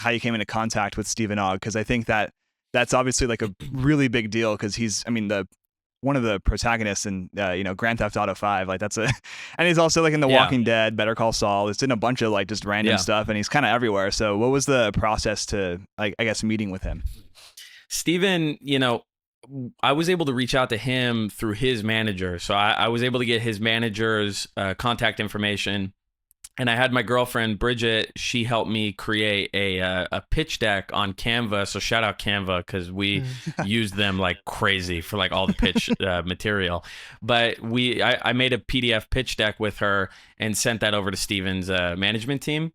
how you came into contact with Stephen Ogg, because I think that that's obviously like a really big deal, because he's, I mean, the one of the protagonists in Grand Theft Auto 5, like that's a and he's also like in The Walking Dead, Better Call Saul. It's in a bunch of like just random stuff, and he's kind of everywhere. So what was the process to, like, I guess, meeting with him? Steven, I was able to reach out to him through his manager. So I was able to get his manager's contact information. And I had my girlfriend, Bridget, she helped me create a pitch deck on Canva. So shout out Canva, because we used them like crazy for like all the pitch material. But I made a PDF pitch deck with her and sent that over to Steven's management team.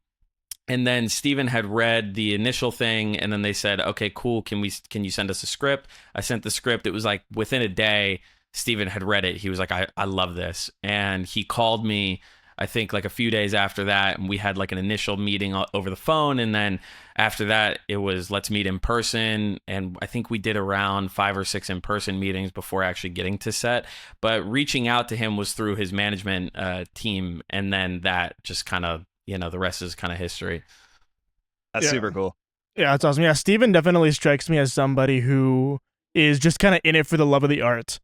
And then Steven had read the initial thing, and then they said, okay, cool, can you send us a script? I sent the script. It was like within a day, Steven had read it. He was like, I love this. And he called me, I think like a few days after that, and we had like an initial meeting over the phone. And then after that, it was let's meet in person. And I think we did around 5 or 6 in-person meetings before actually getting to set. But reaching out to him was through his management team. And then that just kind of, the rest is kind of history. That's super cool. Yeah, that's awesome. Yeah, Steven definitely strikes me as somebody who is just kind of in it for the love of the art.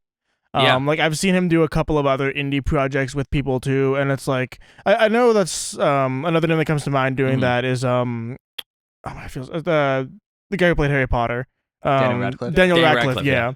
Like I've seen him do a couple of other indie projects with people too, and it's like I know that's another name that comes to mind doing that is the guy who played Harry Potter, Daniel Radcliffe. Daniel Radcliffe, yeah.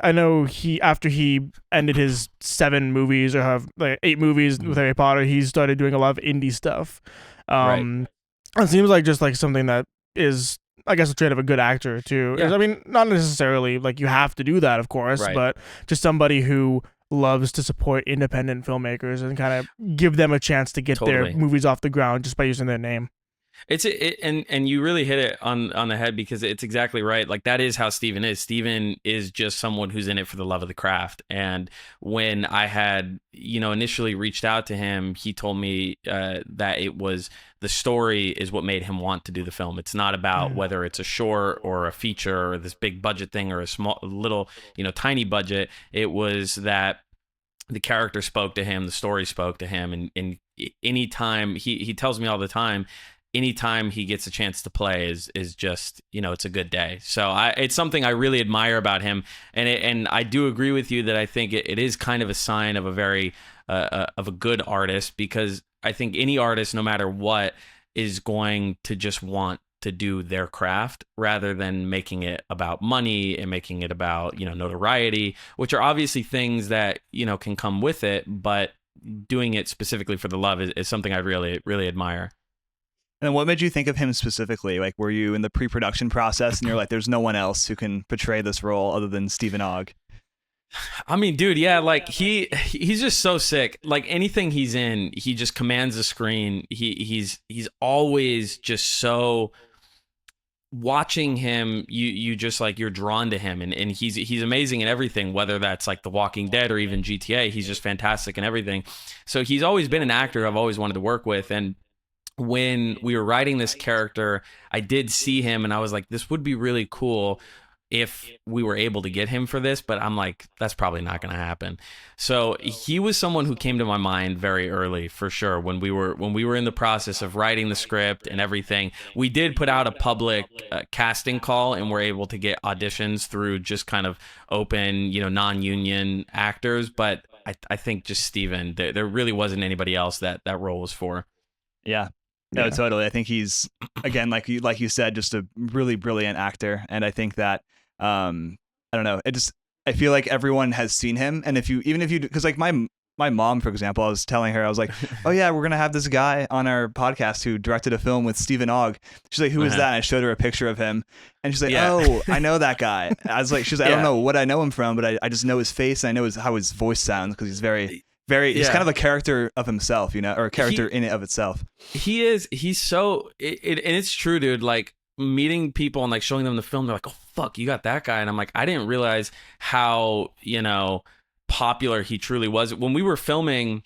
I know after he ended his 7 movies or have like 8 movies with Harry Potter, he started doing a lot of indie stuff. It seems like just like something that is, I guess, a trait of a good actor too. I mean, not necessarily like you have to do that, of course, but just somebody who loves to support independent filmmakers and kind of give them a chance to get their movies off the ground just by using their name. And you really hit it on the head, because it's exactly right. Like that is how Steven is. Steven is just someone who's in it for the love of the craft. And when I had, initially reached out to him, he told me that it was the story is what made him want to do the film. It's not about whether it's a short or a feature or this big budget thing or a small, little, tiny budget. It was that the character spoke to him, the story spoke to him. And anytime he tells me all the time, anytime he gets a chance to play is just, it's a good day. So it's something I really admire about him. And I do agree with you that I think it is kind of a sign of a very, of a good artist, because I think any artist, no matter what, is going to just want to do their craft rather than making it about money and making it about, notoriety, which are obviously things that, can come with it, but doing it specifically for the love is something I really, really admire. And what made you think of him specifically? Like, were you in the pre-production process and you're like, there's no one else who can portray this role other than Stephen Ogg? I mean, dude, yeah, like he's just so sick. Like anything he's in, he just commands the screen. He's always just so, watching him, you just like, you're drawn to him, and he's amazing in everything, whether that's like The Walking Dead or even GTA. He's just fantastic in everything. So he's always been an actor I've always wanted to work with. And when we were writing this character, I did see him and I was like, this would be really cool if we were able to get him for this, but I'm like, that's probably not going to happen. So he was someone who came to my mind very early, for sure. When we were in the process of writing the script and everything, we did put out a public casting call, and we're able to get auditions through just kind of open, non-union actors. But I think just Steven, there really wasn't anybody else that role was for. Yeah. No, totally. I think he's, again, like you said, just a really brilliant actor. And I think that, I don't know, I feel like everyone has seen him. And because like my mom, for example, I was telling her, I was like, oh yeah, we're going to have this guy on our podcast who directed a film with Stephen Ogg. She's like, who is that? And I showed her a picture of him, and she's like, oh, I know that guy. I was like, she's like, I don't know what I know him from, but I just know his face. And I know how his voice sounds, because he's very, he's kind of a character of himself, or a character in it of itself. He is. He's so, and it's true, dude. Like meeting people and like showing them the film, they're like, oh fuck, you got that guy. And I'm like, I didn't realize how, popular he truly was. When we were filming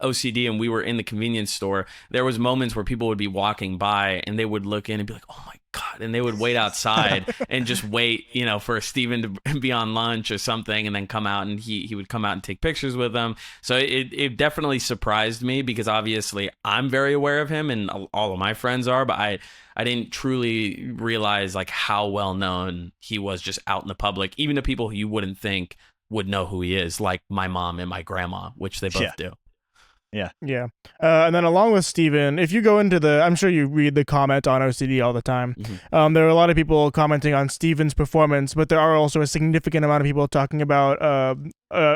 OCD and we were in the convenience store, there was moments where people would be walking by and they would look in and be like, oh my God, and they would wait outside and just wait, for Steven to be on lunch or something, and then come out, and he would come out and take pictures with them. So it definitely surprised me, because obviously I'm very aware of him, and all of my friends are, but I didn't truly realize like how well known he was just out in the public, even to people who you wouldn't think would know who he is, like my mom and my grandma, which they both do. Yeah. Yeah. And then along with Steven, if you go into I'm sure you read the comment on OCD all the time. Mm-hmm. There are a lot of people commenting on Steven's performance, but there are also a significant amount of people talking about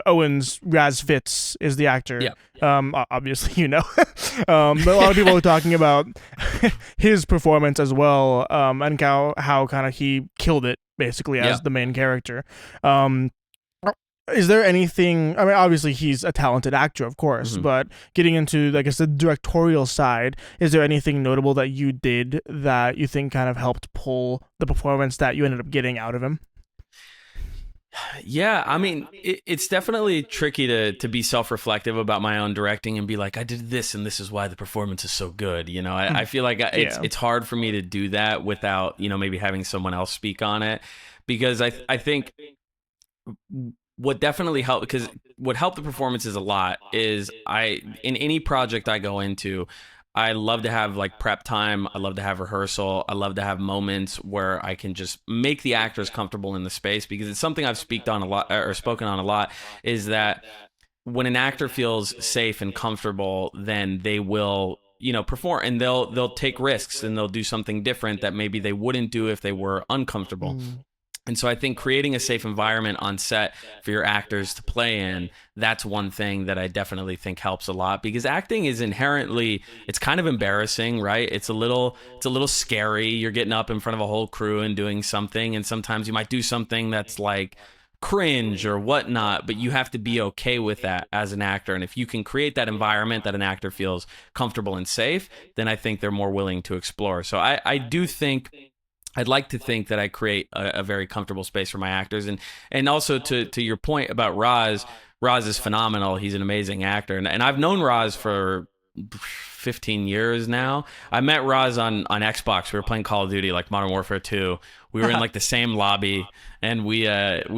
Owen's Raz Fitz is the actor. Yeah. Obviously, but a lot of people are talking about his performance as well, and how kind of he killed it basically as the main character. Is there anything, I mean, obviously he's a talented actor, of course, but getting into, I guess, the directorial side, is there anything notable that you did that you think kind of helped pull the performance that you ended up getting out of him? Yeah, I mean, it's definitely tricky to be self-reflective about my own directing and be like, I did this and this is why the performance is so good. I feel like it's hard for me to do that without, maybe having someone else speak on it, because I think what definitely helped, because what helped the performances a lot is in any project I go into, I love to have like prep time. I love to have rehearsal. I love to have moments where I can just make the actors comfortable in the space, because it's something I've spoken on a lot, is that when an actor feels safe and comfortable, then they will, perform, and they'll take risks, and they'll do something different that maybe they wouldn't do if they were uncomfortable. And so I think creating a safe environment on set for your actors to play in, that's one thing that I definitely think helps a lot, because acting is inherently, it's kind of embarrassing, right? It's a little scary. You're getting up in front of a whole crew and doing something, and sometimes you might do something that's like cringe or whatnot, but you have to be okay with that as an actor. And if you can create that environment that an actor feels comfortable and safe, then I think they're more willing to explore. So I do think, I'd like to think that I create a very comfortable space for my actors. And also to your point about Roz is phenomenal. He's an amazing actor. And I've known Roz for 15 years now. I met Roz on Xbox. We were playing Call of Duty, like Modern Warfare 2. We were in like the same lobby, and we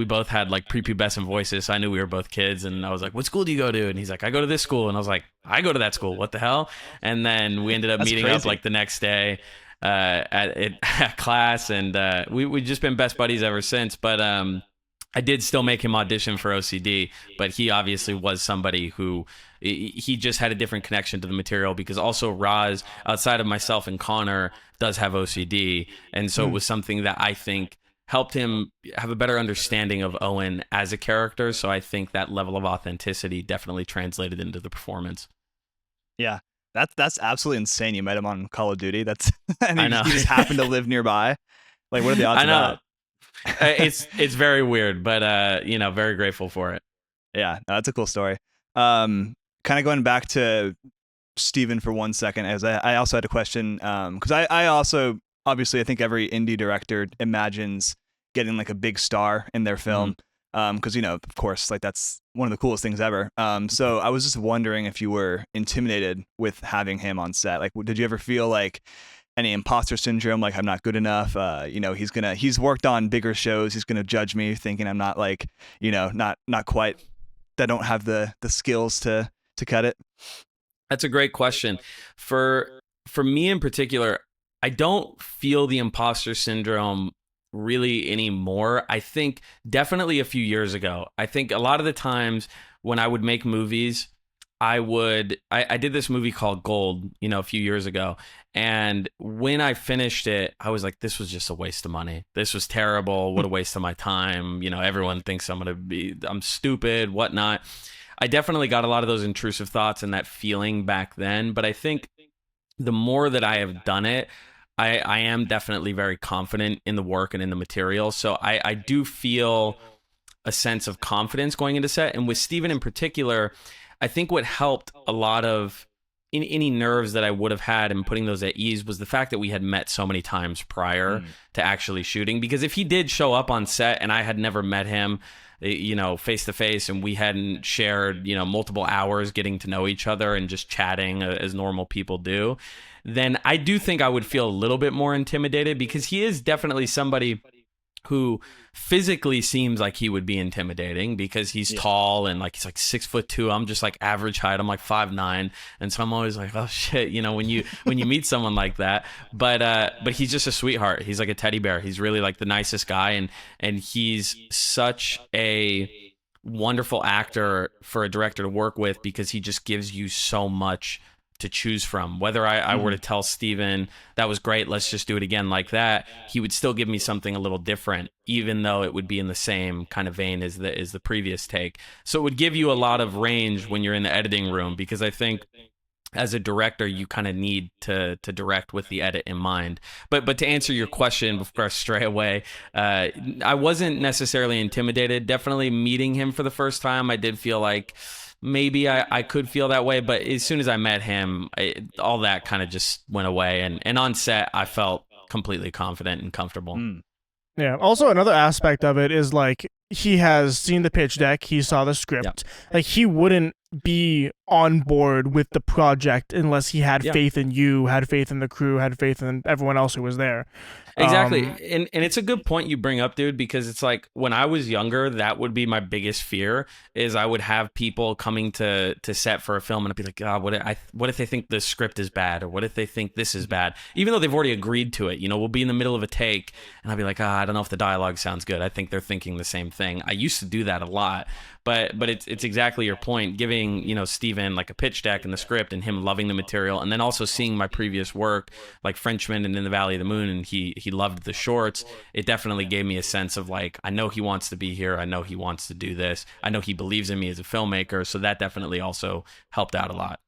both had like prepubescent voices. So I knew we were both kids, and I was like, what school do you go to? And he's like, I go to this school. And I was like, I go to that school. What the hell? And then we ended up meeting up like the next day at class, and we've just been best buddies ever since. But I did still make him audition for OCD, but he obviously was somebody who he just had a different connection to the material, because also Roz, outside of myself and Connor, does have OCD, and so it was something that I think helped him have a better understanding of Owen as a character. So I think that level of authenticity definitely translated into the performance. Yeah. That's absolutely insane. You met him on Call of Duty. And I know. He just happened to live nearby. Like, what are the odds I know. of that? It's very weird, but very grateful for it. Yeah, no, that's a cool story. Kind of going back to Steven for 1 second, as I also had a question, because I also, obviously, I think every indie director imagines getting like a big star in their film. Because of course, like that's one of the coolest things ever. So I was just wondering if you were intimidated with having him on set. Like, did you ever feel like any imposter syndrome? Like, I'm not good enough. He's worked on bigger shows. He's gonna judge me, thinking I'm not like, not quite. I don't have the skills to cut it. That's a great question. For me in particular, I don't feel the imposter syndrome really anymore. I think definitely a few years ago. I think a lot of the times when I would make movies, I did this movie called Gold, a few years ago. And when I finished it, I was like, this was just a waste of money. This was terrible. What a waste of my time. Everyone thinks I'm stupid, whatnot. I definitely got a lot of those intrusive thoughts and that feeling back then. But I think the more that I have done it, I am definitely very confident in the work and in the material. So I do feel a sense of confidence going into set. And with Steven in particular, I think what helped a lot of any nerves that I would have had and putting those at ease was the fact that we had met so many times prior to actually shooting. Because if he did show up on set and I had never met him, face to face, and we hadn't shared, multiple hours getting to know each other and just chatting as normal people do, then I do think I would feel a little bit more intimidated, because he is definitely somebody who physically seems like he would be intimidating, because he's tall and like he's like 6'2". I'm just like average height. I'm like 5'9", and so I'm always like, oh shit, you know, when you meet someone like that. But he's just a sweetheart. He's like a teddy bear. He's really like the nicest guy, and he's such a wonderful actor for a director to work with, because he just gives you so much to choose from. Whether I were to tell Steven, that was great, let's just do it again like that, he would still give me something a little different, even though it would be in the same kind of vein as the previous take. So it would give you a lot of range when you're in the editing room, because I think as a director, you kind of need to direct with the edit in mind. But to answer your question, before I stray away, I wasn't necessarily intimidated. Definitely meeting him for the first time, I did feel like maybe I could feel that way. But as soon as I met him, all that kind of just went away. And on set, I felt completely confident and comfortable. Yeah. Also, another aspect of it is like he has seen the pitch deck, he saw the script. Like he wouldn't be on board with the project unless he had faith in you, had faith in the crew, had faith in everyone else who was there. Exactly. And it's a good point you bring up, dude, because it's like when I was younger, that would be my biggest fear, is I would have people coming to set for a film and I'd be like, God, what if they think the script is bad, or what if they think this is bad, even though they've already agreed to it. You know, we'll be in the middle of a take and I'll be like, I don't know if the dialogue sounds good. I think they're thinking the same thing. I used to do that a lot. But it's exactly your point, giving, you know, Steven like a pitch deck and the script, and him loving the material, and then also seeing my previous work like Frenchman and In the Valley of the Moon, and he loved the shorts. It definitely gave me a sense of like, I know he wants to be here, I know he wants to do this, I know he believes in me as a filmmaker, so that definitely also helped out a lot.